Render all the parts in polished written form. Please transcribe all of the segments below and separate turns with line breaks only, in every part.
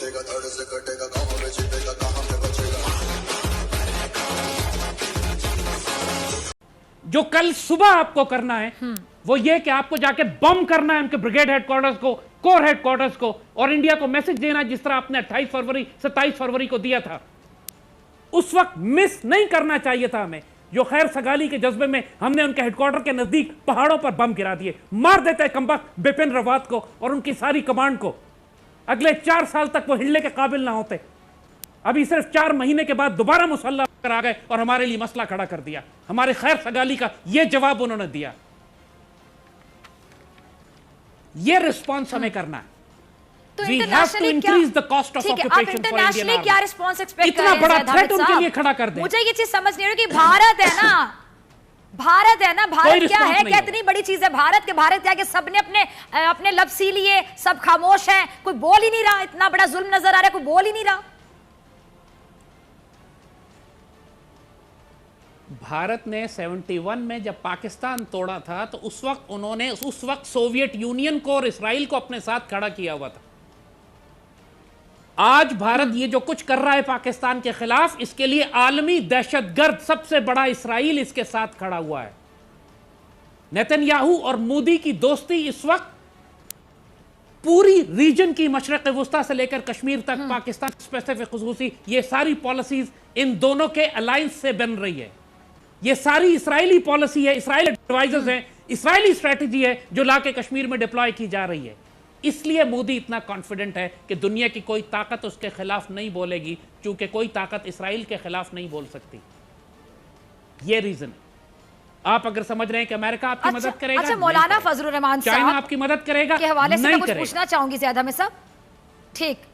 जीतेगा, धड़ से कटेगा, गाँव में जीतेगा, कहाँ पे बचेगा।
जो कल सुबह आपको करना है वो ये कि आपको जाके बम करना है उनके ब्रिगेड हेडक्वार्टर्स को, कोर हेडक्वार्टर्स को, और इंडिया को मैसेज देना जिस तरह आपने 28 फरवरी 27 फरवरी को दिया था। उस वक्त मिस नहीं करना चाहिए था हमें, जो खैर सगाली के जज्बे में हमने उनके हेडक्वार्टर के नजदीक पहाड़ों पर बम गिरा दिए। मार देते कमबख्त बिपिन रावत को और उनकी सारी कमांड को। अगले 4 साल तक वो हिलने के काबिल ना होते। अभी सिर्फ 4 महीने के बाद दोबारा मुसल्लह कर आ गए और हमारे लिए मसला खड़ा कर दिया। हमारे खैर सगाली का यह जवाब उन्होंने दिया। ये रिस्पॉन्स हमें करना है।
तो
We have to increase the cost of occupation for Indian army.
क्या रिस्पॉन्स एक्सपेक्ट कर
इतना
रहे हैं
बड़ा
ज़ैद
थ्रेट
हामिद
उनके
साहब?
लिए खड़ा कर दें।
मुझे ये चीज समझ नहीं आ रही कि भारत है ना, भारत है ना, भारत क्या
response
है,
नहीं
क्या
होगा।
इतनी बड़ी चीज है भारत के? भारत क्या कि सबने अपने अपने लब सी लिए, सब खामोश हैं, कोई बोल ही नहीं रहा। इतना बड़ा जुल्म नजर आ रहा है, कोई बोल ही नहीं रहा।
भारत ने 71 में जब पाकिस्तान तोड़ा था तो उस वक्त सोवियत यूनियन को और इसराइल को अपने साथ खड़ा किया हुआ था। आज भारत ये जो कुछ कर रहा है पाकिस्तान के खिलाफ, इसके लिए आलमी दहशतगर्द सबसे बड़ा इसराइल इसके साथ खड़ा हुआ है। नेतन्याहू और मोदी की दोस्ती इस वक्त पूरी रीजन की मशरक़ वुस्ता से लेकर कश्मीर तक, पाकिस्तान स्पेसिफिक खुसूसी, ये सारी पॉलिसीज इन दोनों के अलायंस से बन रही है। ये सारी इसराइली पॉलिसी है, इसराइली एडवाइजर्स हैं, इसराइली स्ट्रेटजी है जो लाके कश्मीर में डिप्लॉय की जा रही है। इसलिए मोदी इतना कॉन्फिडेंट है कि दुनिया की कोई ताकत उसके खिलाफ नहीं बोलेगी, क्योंकि कोई ताकत इसराइल के खिलाफ नहीं बोल सकती। ये रीजन है। आप अगर समझ रहे हैं कि अमेरिका आपकी मदद करेगा,
अच्छा मौलाना फजलुर रहमान साहब
चाइना आपकी मदद करेगा
के हवाले से मैं
नहीं
कुछ
करेगा।
पूछना चाहूंगी ज़ैद हामिद साहब। ठीक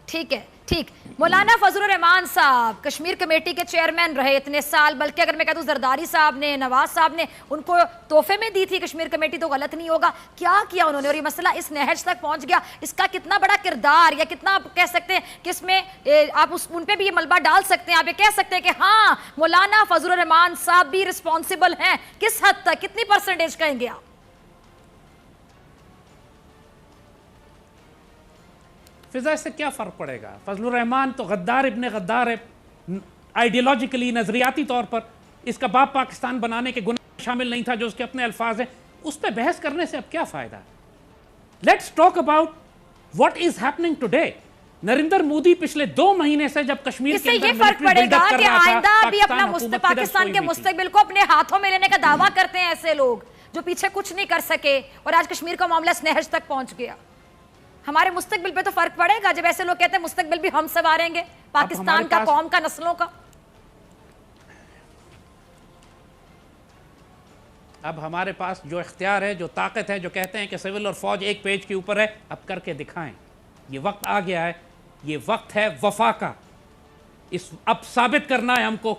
ठीक है, ठीक। मौलाना फजलुर रहमान साहब कश्मीर कमेटी के चेयरमैन रहे इतने साल, बल्कि अगर मैं कहता हूँ जरदारी साहब ने, नवाज साहब ने उनको तोहफे में दी थी कश्मीर कमेटी, तो गलत नहीं होगा। क्या किया उन्होंने और ये मसला इस नहज तक पहुंच गया? इसका कितना बड़ा किरदार, या कितना आप कह सकते हैं कि इसमें आप उन पे भी ये मलबा डाल सकते हैं, आप ये कह सकते हैं कि हाँ मौलाना फजलुर रहमान साहब भी रिस्पॉन्सिबल हैं? किस हद तक, कितनी परसेंटेज कहेंगे आप?
फिजा इससे क्या फर्क पड़ेगा? फजलुर रहमान तो गद्दार इब्ने गद्दार है, आइडियोलॉजिकली, नजरियाती तौर पर इसका बाप पाकिस्तान बनाने के गुनाह शामिल नहीं था, जो उसके अपने अल्फाज हैं। उस पर बहस करने से अब क्या फायदा? Let's talk about what is happening today. Narendra Modi पिछले 2 महीने से जब कश्मीर
इससे ये फर्क पड़ेगा कि आइंदा भी अपना पाकिस्तान के मुस्तकबिल को अपने हाथों में लेने का दावा करते हैं ऐसे लोग जो पीछे कुछ नहीं कर सके, और आज कश्मीर का मामला इस नहज तक पहुंच गया। हमारे मुस्तकबिल पे तो फर्क पड़ेगा जब ऐसे लोग कहते हैं मुस्तकबिल भी हम संवारेंगे, पाकिस्तान का, कौम का, नस्लों का।
अब हमारे पास जो इख्तियार है, जो ताकत है, जो कहते हैं कि सिविल और फौज एक पेज के ऊपर है, अब करके दिखाएं। ये वक्त आ गया है, ये वक्त है वफा का। अब साबित करना है हमको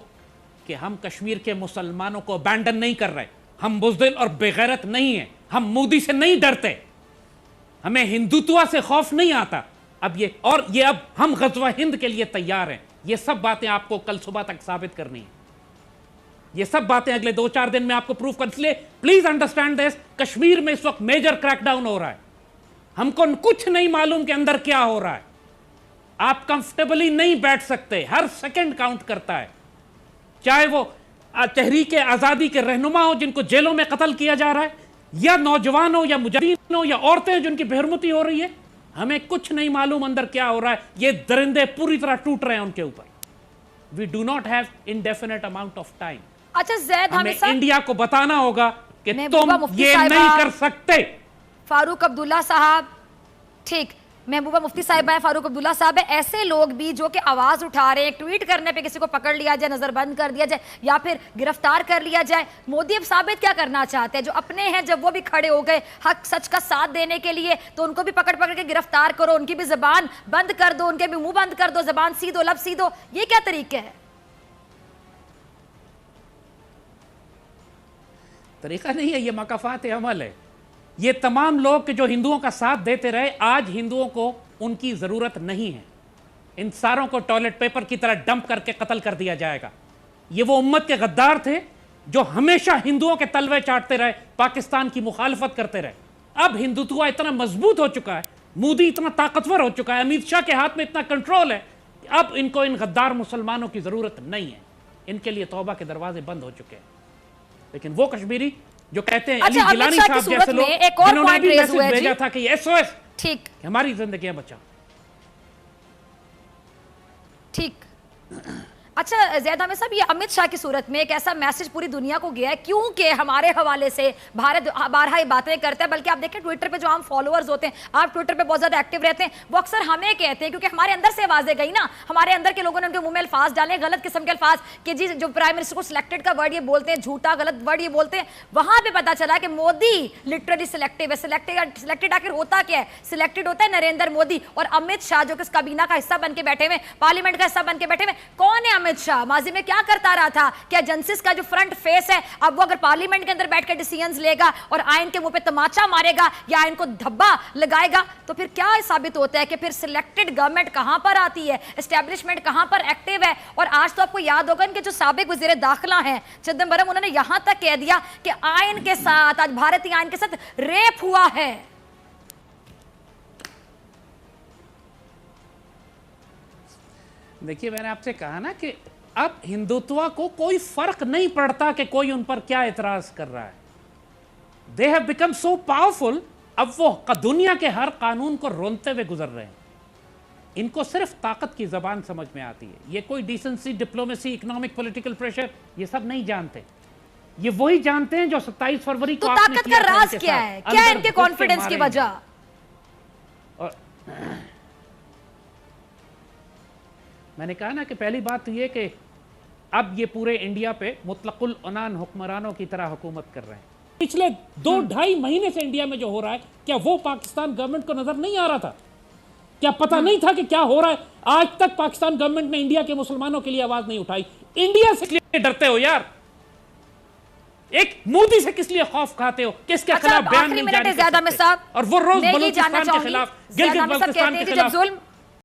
कि हम कश्मीर के मुसलमानों को अबैंडन नहीं कर रहे, हम बुज़दिल और बेगैरत नहीं हैं, हम मोदी से नहीं डरते, हमें हिंदुत्व से खौफ नहीं आता। अब हम गज़वा हिंद के लिए तैयार हैं। ये सब बातें आपको कल सुबह तक साबित करनी है। ये सब बातें अगले 2-4 दिन में आपको प्रूफ कर, इसलिए प्लीज अंडरस्टैंड दिस। कश्मीर में इस वक्त मेजर क्रैकडाउन हो रहा है, हमको कुछ नहीं मालूम कि अंदर क्या हो रहा है। आप कंफर्टेबली नहीं बैठ सकते, हर सेकंड काउंट करता है। चाहे वो तहरीक आजादी के रहनुमा हो जिनको जेलों में कत्ल किया जा रहा है, या नौजवान हो, या मुजाहिदीन हो, या औरतें जिनकी बेहरमती हो रही है, हमें कुछ नहीं मालूम अंदर क्या हो रहा है। ये दरिंदे पूरी तरह टूट रहे हैं उनके ऊपर। We do not have indefinite amount of time.
अच्छा ज़ैद हामिद साहब,
इंडिया को बताना होगा कि
महबूबा
तुम
मुफ्ती
ये
साहिबा,
नहीं कर सकते।
फारूक अब्दुल्ला साहब, ठीक, महबूबा मुफ्ती साहिबा है, फारूक अब्दुल्ला साहब है, ऐसे लोग भी जो कि आवाज उठा रहे हैं, ट्वीट करने पे किसी को पकड़ लिया जाए, नजरबंद कर दिया जाए, या फिर गिरफ्तार कर लिया जाए। मोदी अब साबित क्या करना चाहते हैं? जो अपने हैं, जब वो भी खड़े हो गए हक सच का साथ देने के लिए, तो उनको भी पकड़ पकड़ के गिरफ्तार करो, उनकी भी जबान बंद कर दो, उनके भी मुंह बंद कर दो, जबान सी दो, लब सी दो। ये क्या तरीके है?
तरीका नहीं है, ये मकाफात अमल है। ये तमाम लोग के जो हिंदुओं का साथ देते रहे, आज हिंदुओं को उनकी जरूरत नहीं है। इन सारों को टॉयलेट पेपर की तरह डंप करके कत्ल कर दिया जाएगा। ये वो उम्मत के गद्दार थे जो हमेशा हिंदुओं के तलवे चाटते रहे, पाकिस्तान की मुखालफत करते रहे। अब हिंदुत्व इतना मजबूत हो चुका है मोदी इतना ताकतवर हो चुका है, अमित शाह के हाथ में इतना कंट्रोल है कि अब इनको इन गद्दार मुसलमानों की जरूरत नहीं है। इनके लिए तौबा के दरवाजे बंद हो चुके हैं। लेकिन वो कश्मीरी जो कहते हैं, अली गिलानी साहब जैसे लोग, जिन्होंने भी मैसेज भेजा था कि एसओएस,
ठीक,
हमारी जिंदगियां बचाओ।
ठीक। अच्छा ज़ैद आमिर साहब, ये अमित शाह की सूरत में एक ऐसा मैसेज पूरी दुनिया को गया है, क्योंकि हमारे हवाले से भारत बारहा ये बातें करता है। बल्कि आप देखें ट्विटर पे जो आम फॉलोअर्स होते हैं, आप ट्विटर पे बहुत ज़्यादा एक्टिव रहते हैं, वो अक्सर हमें कहते हैं, क्योंकि हमारे अंदर से आवाज़ें गई ना, हमारे अंदर के लोगों ने उनके मुंह में अल्फाज डाले, गलत किस्म के अल्फाज, कि जी जो प्राइम मिनिस्टर को सिलेक्टेड का वर्ड ये बोलते हैं, झूठा गलत वर्ड ये बोलते हैं। वहां पर पता चला कि मोदी लिटरली सिलेक्टिव है। सिलेक्टेड आखिर होता क्या है? सिलेक्टेड होता है नरेंद्र मोदी और अमित शाह, जो कि इस काबीना का हिस्सा बन के बैठे हुए, पार्लियामेंट का हिस्सा बन के बैठे हुए। कौन है अमित शाह? माजी में क्या करता रहा था? क्या जनसिस का जो फ्रंट फेस है, अब वो अगर पार्लियामेंट के अंदर बैठकर डिसीजंस लेगा और आयन के मुंह पे तमाचा मारेगा या आयन को धब्बा लगाएगा, तो फिर क्या साबित होता है कि फिर सिलेक्टेड गवर्नमेंट कहां पर आती है, एस्टेब्लिशमेंट कहां पर एक्टिव है? और आज तो आपको याद होगा इनके जो साबिक वजीर दाखिला हैं चिदम्बरम, उन्होंने यहां तक कह दिया कि आयन के साथ, आज भारतीय आयन के साथ रेप हुआ है।
देखिए, मैंने आपसे कहा ना कि अब हिंदुत्व को कोई फर्क नहीं पड़ता कि कोई उन पर क्या एतराज कर रहा है। They have become so powerful, अब वो दुनिया के हर कानून को रोनते हुए गुजर रहे हैं। इनको सिर्फ ताकत की जबान समझ में आती है। ये कोई decency, diplomacy, economic, political pressure ये सब नहीं जानते। ये वही जानते हैं जो 27 फरवरी को
तो ताकत का राज क्या है? क्या है इनके कॉन्फिडेंस की वजह?
और मैंने कहा ना कि पहली बात तो ये कि अब ये पूरे इंडिया पे मुतलकुल अनान हुक्मरानों की तरह हुकूमत कर रहे हैं। पिछले 2-2.5 महीने से इंडिया में जो हो रहा है, क्या वो पाकिस्तान गवर्नमेंट को नजर नहीं आ रहा था? क्या पता नहीं था कि क्या हो रहा है? आज तक पाकिस्तान गवर्नमेंट ने इंडिया के मुसलमानों के लिए आवाज नहीं उठाई। इंडिया से किस लिए डरते हो यार? एक मोदी से किस लिए खौफ खाते हो? किसके खिलाफ बयान नहीं जारी कर सकते? और वो रोज बलूचिस्तान के खिलाफ, गिलगित बल्तिस्तान के खिलाफ